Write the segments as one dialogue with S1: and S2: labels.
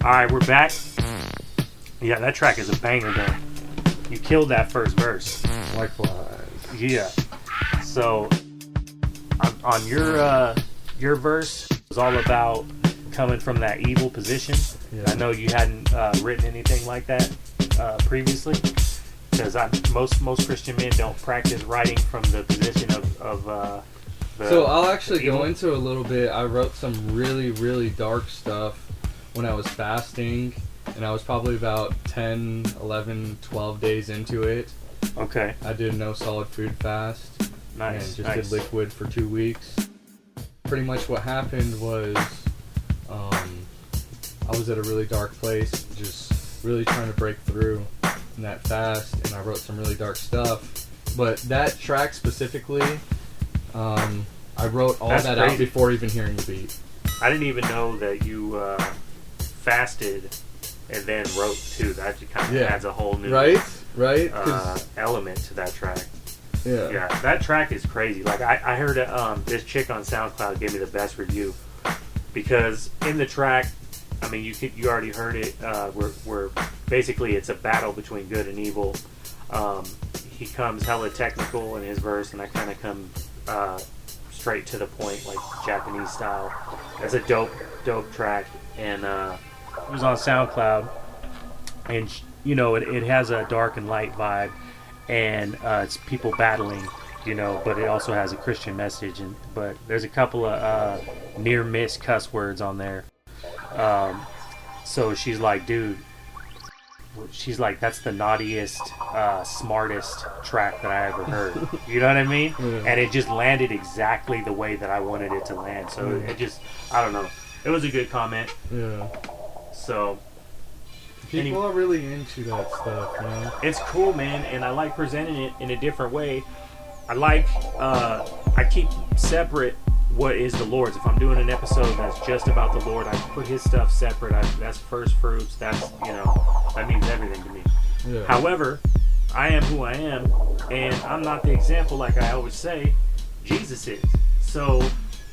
S1: Alright, we're back. Yeah, that track is a banger though. You killed that first verse.
S2: Likewise.
S1: Yeah. So on your verse was all about coming from that evil position.
S2: Yeah.
S1: I know you hadn't written anything like that previously, because most Christian men don't practice writing from the position of the
S2: So I'll actually
S1: evil.
S2: go into a little bit. I wrote some really, really dark stuff when I was fasting, and I was probably about 10, 11, 12 days into it.
S1: Okay.
S2: I did no solid food fast.
S1: Nice.
S2: And just did liquid for 2 weeks. Pretty much what happened was I was at a really dark place, just really trying to break through in that fast, and I wrote some really dark stuff. But that track specifically, I wrote all
S1: That's
S2: that
S1: crazy.
S2: out before even hearing the beat.
S1: I didn't even know that you fasted and then wrote too. That kind of
S2: Yeah.
S1: adds a whole new
S2: Right? 'Cause-
S1: element to that track.
S2: yeah.
S1: Yeah, that track is crazy. Like I heard this chick on SoundCloud gave me the best review, because in the track, I mean, you already heard it. We're basically, it's a battle between good and evil. He comes hella technical in his verse, and I kind of come straight to the point, like Japanese style. It's a dope track, and it was on SoundCloud, and it has a dark and light vibe, and it's people battling, but it also has a Christian message, but there's a couple of near miss cuss words on there. So she's like, dude, that's the naughtiest, smartest track that I ever heard. You know what I mean?
S2: Yeah.
S1: And it just landed exactly the way that I wanted it to land. So it just, I don't know. It was a good comment.
S2: Yeah.
S1: So
S2: People are really into that stuff,
S1: it's cool, man, and I like presenting it in a different way. I keep separate what is the Lord's. If I'm doing an episode that's just about the Lord, I put his stuff separate. That's first fruits. That's, that means everything to me.
S2: Yeah.
S1: However, I am who I am, and I'm not the example like I always say. Jesus is. So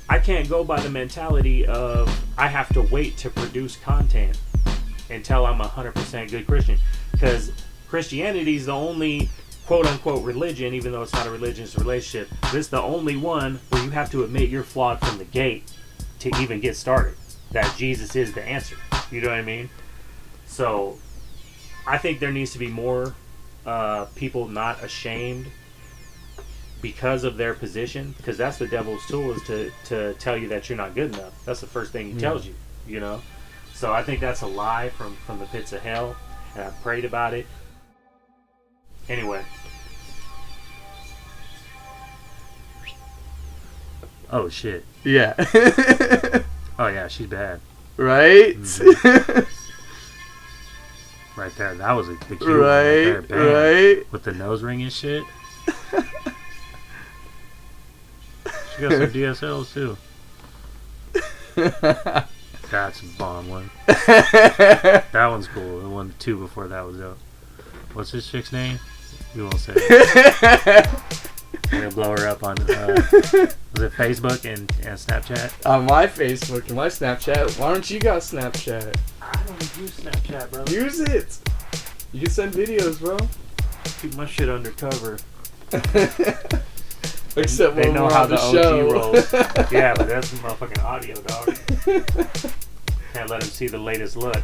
S1: I can't go by the mentality of I have to wait to produce content until I'm 100% good Christian, because Christianity is the only quote-unquote religion, even though it's not a religion, it's a relationship. This is the only one where you have to admit you're flawed from the gate to even get started, that Jesus is the answer. You know what I mean? So I think there needs to be more people not ashamed because of their position, because that's the devil's tool, is to tell you that you're not good enough. That's the first thing he tells you, So I think that's a lie from the pits of hell, and I've prayed about it. Anyway. Oh, shit.
S2: Yeah.
S1: Oh, yeah, she's bad.
S2: Right?
S1: Mm-hmm. Right there. That was the cute one there. Bam.
S2: Right?
S1: With the nose ring and shit. She got some DSLs, too. That's a bomb one. That one's cool. The 2 before that was out. What's this chick's name? You won't say it. I'm gonna blow her up on was it Facebook and Snapchat?
S2: On my Facebook and my Snapchat. Why don't you got Snapchat?
S1: I don't use Snapchat, bro.
S2: Use it. You can send videos, bro.
S1: Keep my shit undercover.
S2: Except
S1: they
S2: when
S1: know
S2: we're
S1: how
S2: on
S1: the
S2: the
S1: OG
S2: show.
S1: rolls. Yeah, but that's motherfucking audio, dog. Can't let them see the latest look.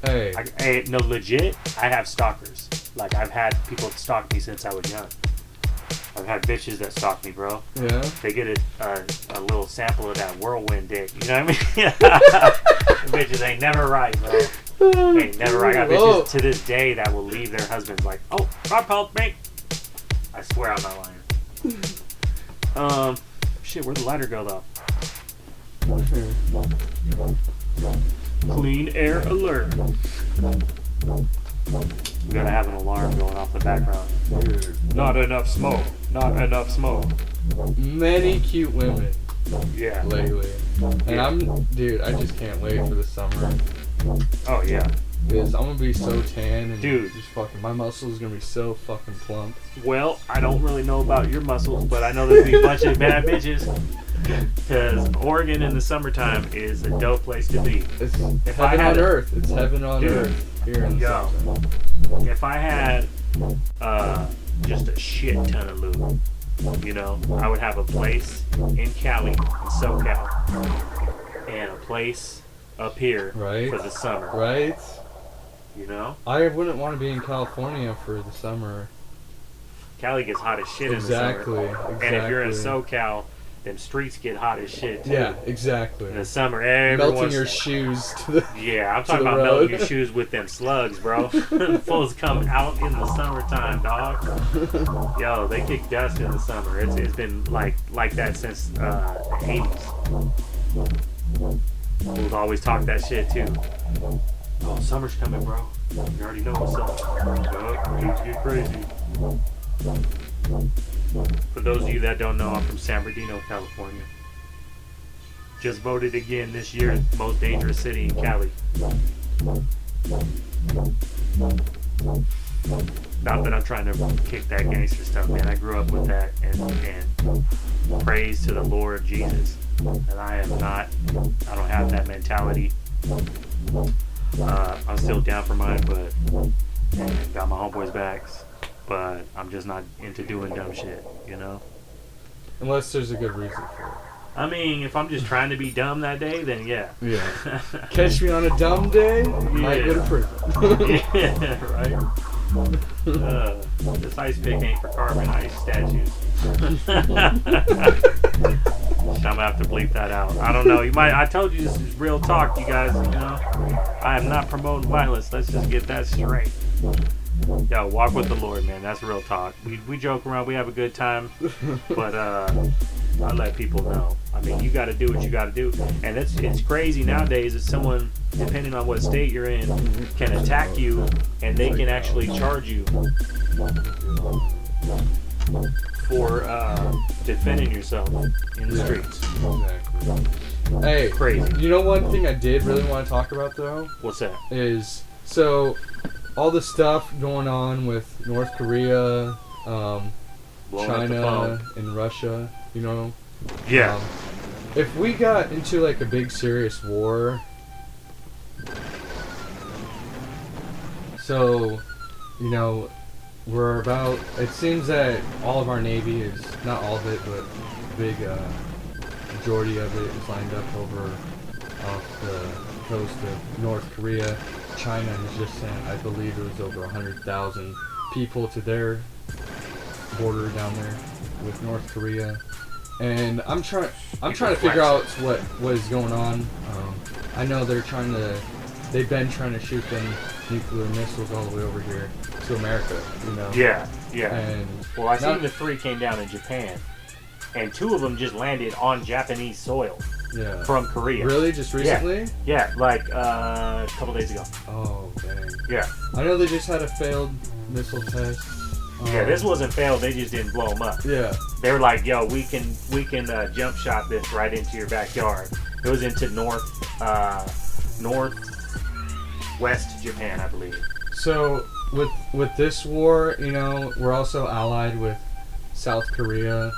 S2: Hey.
S1: No, legit, I have stalkers. Like, I've had people stalk me since I was young. I've had bitches that stalk me, bro.
S2: Yeah.
S1: They get a little sample of that whirlwind dick. You know what I mean? Bitches ain't never right, bro. Ain't never right. I got bitches to this day that will leave their husbands like, oh, Rob called me. I swear I'm not lying. Shit, where'd the lighter go, though? Clean air alert. We gotta have an alarm going off the background.
S2: Dude.
S1: Not enough smoke. Not enough smoke.
S2: Many cute women
S1: Yeah.
S2: lately. And I just can't wait for the summer.
S1: Oh, yeah.
S2: Because I'm gonna be so tan and
S1: Dude.
S2: just fucking, my muscles gonna be so fucking plump.
S1: Well, I don't really know about your muscles, but I know there'll be a bunch of bad bitches. Because Oregon in the summertime is a dope place to be.
S2: It's
S1: If
S2: heaven
S1: I had
S2: on
S1: a-
S2: earth. It's heaven on
S1: Dude.
S2: earth here in the
S1: Yo.
S2: summertime.
S1: If I had just a shit ton of loot, you know, I would have a place in Cali, in SoCal, and a place up here
S2: Right.
S1: for the summer.
S2: Right?
S1: You know,
S2: I wouldn't want to be in California for the summer.
S1: Cali gets hot as shit
S2: Exactly.
S1: in the summer. And if you're in SoCal, them streets get hot as shit too.
S2: Yeah, exactly.
S1: In the summer,
S2: Melting
S1: everyone's
S2: your shoes to the.
S1: yeah, I'm
S2: to
S1: talking
S2: the
S1: about
S2: road.
S1: melting your shoes with them slugs, bro. Fools come out in the summertime, dog. Yo, they kick dust in the summer. It's been like that since the 80s. Fools always talk that shit too. Oh, summer's coming, bro. You already know what's up. Things get crazy. For those of you that don't know, I'm from San Bernardino, California. Just voted again this year most dangerous city in Cali. Not that I'm trying to kick that gangster stuff, man. I grew up with that, and praise to the Lord Jesus. And I don't have that mentality. I'm still down for mine, but and got my homeboys' backs. But I'm just not into doing dumb shit, you know?
S2: Unless there's a good reason for it.
S1: I mean, if I'm just trying to be dumb that day, then yeah.
S2: Yeah. Catch me on a dumb day, might go to prison.
S1: Yeah, right? This ice pick ain't for carving ice statues. I'm gonna have to bleep that out. I don't know. I told you this is real talk, you guys. You know, I am not promoting violence. Let's just get that straight. Yo, walk with the Lord, man. That's real talk. We joke around, we have a good time, but I let people know. I mean, you got to do what you got to do, and it's crazy nowadays that someone, depending on what state you're in, can attack you, and they can actually charge you for defending yourself in the streets.
S2: Exactly. Hey,
S1: Crazy.
S2: You know one thing I did really want to talk about though?
S1: What's that?
S2: Is so all the stuff going on with North Korea,
S1: Blowing up the
S2: China,
S1: phone.
S2: and Russia, you know?
S1: Yeah.
S2: If we got into like a big serious war, so, you know, we're about, it seems that all of our Navy is, not all of it, but a big majority of it is lined up over off the coast of North Korea. China has just sent, I believe it was over 100,000 people to their border down there with North Korea. And I'm trying to figure out what is going on. I know they've been trying to shoot them nuclear missiles all the way over here to America, you know.
S1: Yeah.
S2: And
S1: Well, I seen the 3 came down in Japan, and 2 of them just landed on Japanese soil
S2: yeah.
S1: from Korea.
S2: Really? Just recently?
S1: Yeah, like a couple days ago.
S2: Oh, dang.
S1: Yeah.
S2: I know they just had a failed missile test.
S1: Yeah, this wasn't failed. They just didn't blow them up.
S2: Yeah.
S1: They were like, "Yo, we can jump shot this right into your backyard." It was into northwest Japan, I believe.
S2: So with this war, you know, we're also allied with South Korea,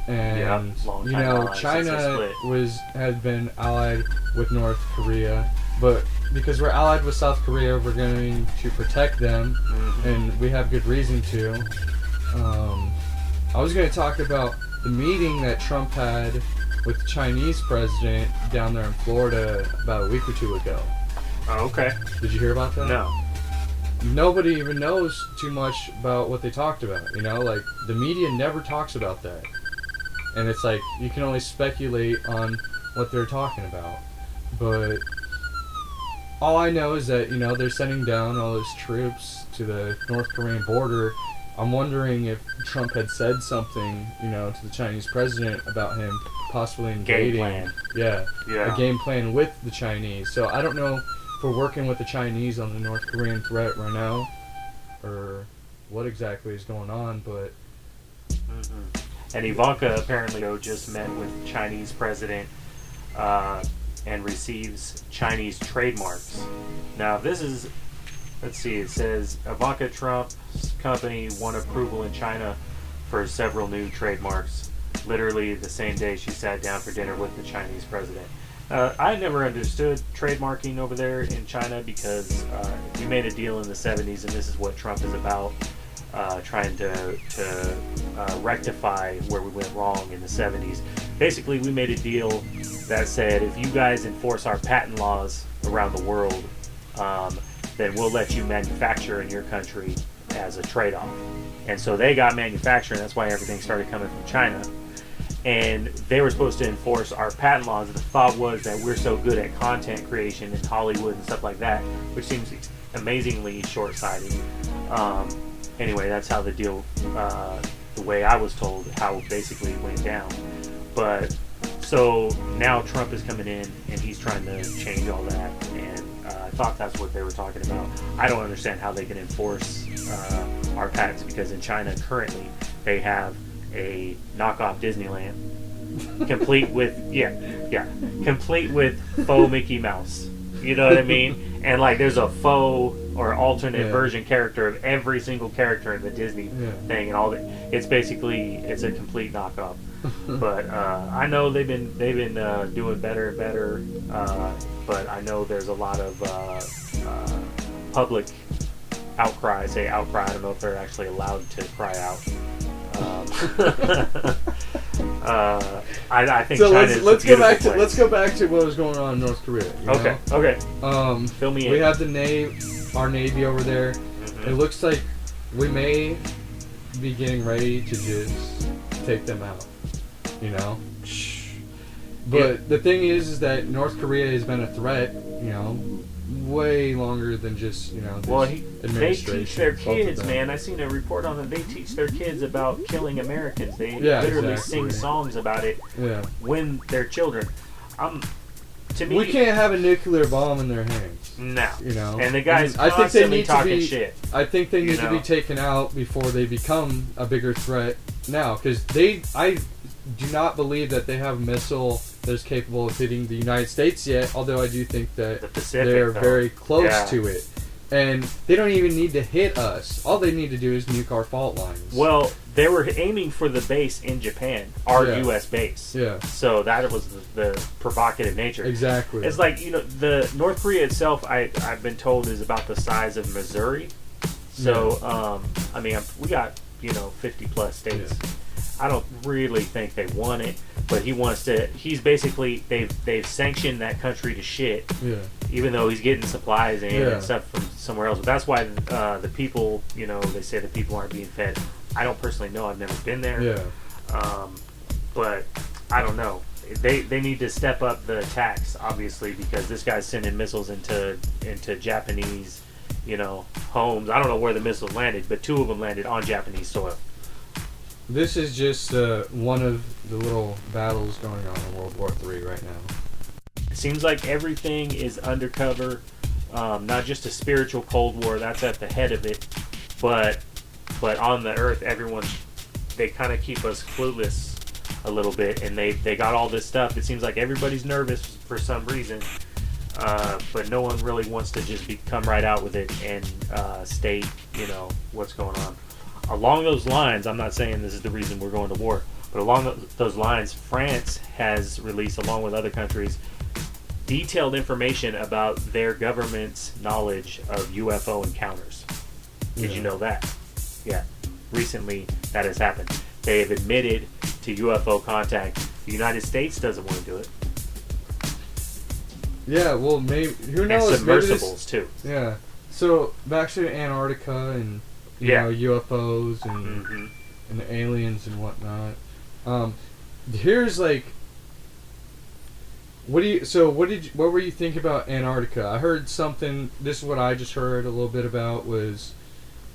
S2: and
S1: long
S2: you
S1: time
S2: know,
S1: allies since they
S2: China
S1: split.
S2: had been allied with North Korea, but because we're allied with South Korea, we're going to protect them, and we have good reason to. I was going to talk about the meeting that Trump had with the Chinese president down there in Florida about a week or 2 ago.
S1: Oh, okay.
S2: Did you hear about that?
S1: No.
S2: Nobody even knows too much about what they talked about, you know? Like, the media never talks about that. And it's like, you can only speculate on what they're talking about. But all I know is that, you know, they're sending down all those troops to the North Korean border. I'm wondering if Trump had said something, you know, to the Chinese president about him possibly invading.
S1: Game plan.
S2: Yeah. A game plan with the Chinese. So I don't know if we're working with the Chinese on the North Korean threat right now, or what exactly is going on, but...
S1: And Ivanka apparently just met with Chinese president and receives Chinese trademarks. Now this is, let's see, it says Ivanka Trump's company won approval in China for several new trademarks. literally the same day she sat down for dinner with the Chinese president. I never understood trademarking over there in China because we made a deal in the 70s, and this is what Trump is about, trying to rectify where we went wrong in the 70s. Basically, we made a deal that said if you guys enforce our patent laws around the world, then we'll let you manufacture in your country as a trade-off. And so they got manufacturing. That's why everything started coming from China. And they were supposed to enforce our patent laws. The thought was that we're so good at content creation in Hollywood and stuff like that, which seems amazingly short-sighted. Anyway, that's how the deal, the way I was told, how it basically went down. But so now Trump is coming in and he's trying to change all that. And I thought that's what they were talking about. I don't understand how they can enforce our patents, because in China currently they have a knockoff Disneyland complete with complete with faux Mickey Mouse. You know what I mean? And like there's a faux or alternate version character of every single character in the Disney thing, and all that. It's a complete knockoff. But I know they've been doing better and better. But I know there's a lot of public outcry. I say outcry. I don't know if they're actually allowed to cry out. I think
S2: so.
S1: China's
S2: Let's go back to what was going on in North Korea.
S1: Okay. Okay.
S2: Fill me in. We have our Navy over there. Mm-hmm. It looks like we may be getting ready to just take them out. You know. But the thing is that North Korea has been a threat. You know. Way longer than just, you know,
S1: they teach their kids, man. I seen a report on them. They teach their kids about killing Americans. They literally sing songs about it when they're children. To me,
S2: we can't have a nuclear bomb in their hands.
S1: No.
S2: You know?
S1: And the guys constantly talking shit.
S2: I think they need to be taken out before they become a bigger threat now. Because I do not believe that they have a missile that is capable of hitting the United States yet, although I do think that they're very close to it. And they don't even need to hit us. All they need to do is nuke our fault lines.
S1: Well, they were aiming for the base in Japan, our U.S. base.
S2: Yeah.
S1: So that was the provocative nature.
S2: Exactly.
S1: It's like, you know, the North Korea itself, I've been told, is about the size of Missouri. So, I mean, we got, 50-plus states. Yeah. I don't really think they want it, but he's basically, they've sanctioned that country to shit, even though he's getting supplies and stuff from somewhere else. But that's why the people, they say the people aren't being fed. I don't personally know. I've never been there. But I don't know. They need to step up the attacks, obviously, because this guy's sending missiles into Japanese, homes. I don't know where the missiles landed, but 2 of them landed on Japanese soil.
S2: This is just one of the little battles going on in World War III right now.
S1: It seems like everything is undercover, not just a spiritual Cold War, that's at the head of it, but on the earth, they kind of keep us clueless a little bit, and they got all this stuff. It seems like everybody's nervous for some reason, but no one really wants to just come right out with it and state, what's going on. Along those lines, I'm not saying this is the reason we're going to war, but along those lines, France has released, along with other countries, detailed information about their government's knowledge of UFO encounters. Did you know that? Yeah. Recently, that has happened. They have admitted to UFO contact. The United States doesn't want to do it.
S2: Yeah, well, maybe. Who knows?
S1: And submersibles, too.
S2: Yeah. So, back to Antarctica and... UFOs and the aliens and whatnot. Here's like, what were you thinking about Antarctica? I heard something. This is what I just heard a little bit about. Was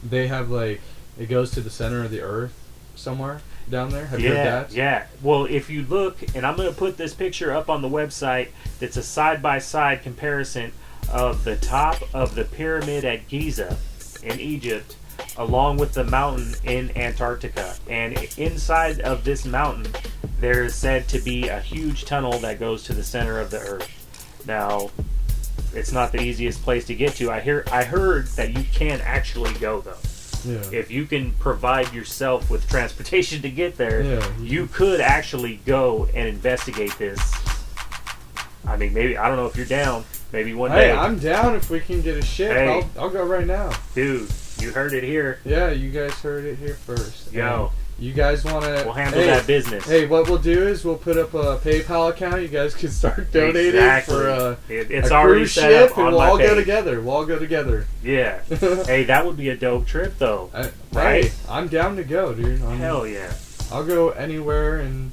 S2: they have it goes to the center of the Earth somewhere down there? Have you heard that? Yeah.
S1: Well, if you look, and I'm going to put this picture up on the website. That's a side-by-side comparison of the top of the pyramid at Giza in Egypt, along with the mountain in Antarctica. And inside of this mountain, there is said to be a huge tunnel that goes to the center of the Earth. Now, it's not the easiest place to get to. I heard that you can actually go, though.
S2: Yeah.
S1: If you can provide yourself with transportation to get there,
S2: Yeah.
S1: you could actually go and investigate this. I mean, maybe, I don't know if you're down. Maybe one day.
S2: Hey, I'm down if we can get a ship.
S1: Hey.
S2: I'll go right now.
S1: Dude, you heard it here.
S2: Yeah, you guys heard it here first.
S1: Yo.
S2: And you guys want to...
S1: We'll handle that business.
S2: Hey, what we'll do is we'll put up a PayPal account. You guys can start donating for
S1: it's
S2: a
S1: already
S2: cruise
S1: set
S2: ship,
S1: up
S2: and
S1: on
S2: we'll
S1: my
S2: all go
S1: page.
S2: together. We'll all go together.
S1: Yeah. Hey, that would be a dope trip, though.
S2: Right? Hey, I'm down to go, dude.
S1: Hell yeah.
S2: I'll go anywhere in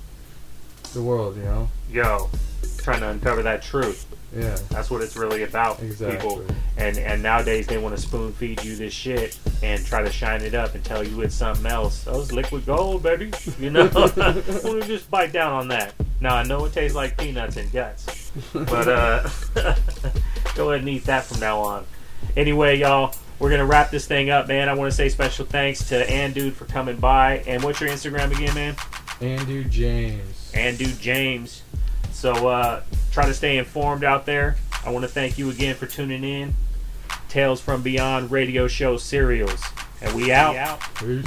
S2: the world, you know?
S1: Yo, trying to uncover that truth.
S2: Yeah.
S1: That's what it's really about,
S2: Exactly.
S1: people. And nowadays they want to spoon feed you this shit and try to shine it up and tell you it's something else. Oh, it's liquid gold, baby. You know? We'll just bite down on that. Now, I know it tastes like peanuts and guts. But go ahead and eat that from now on. Anyway, y'all, we're going to wrap this thing up, man. I want to say special thanks to Andood for coming by. And what's your Instagram again, man?
S2: Andood James.
S1: Andood James. So try to stay informed out there. I want to thank you again for tuning in. Tales from Beyond radio show serials. And we out.
S2: Peace.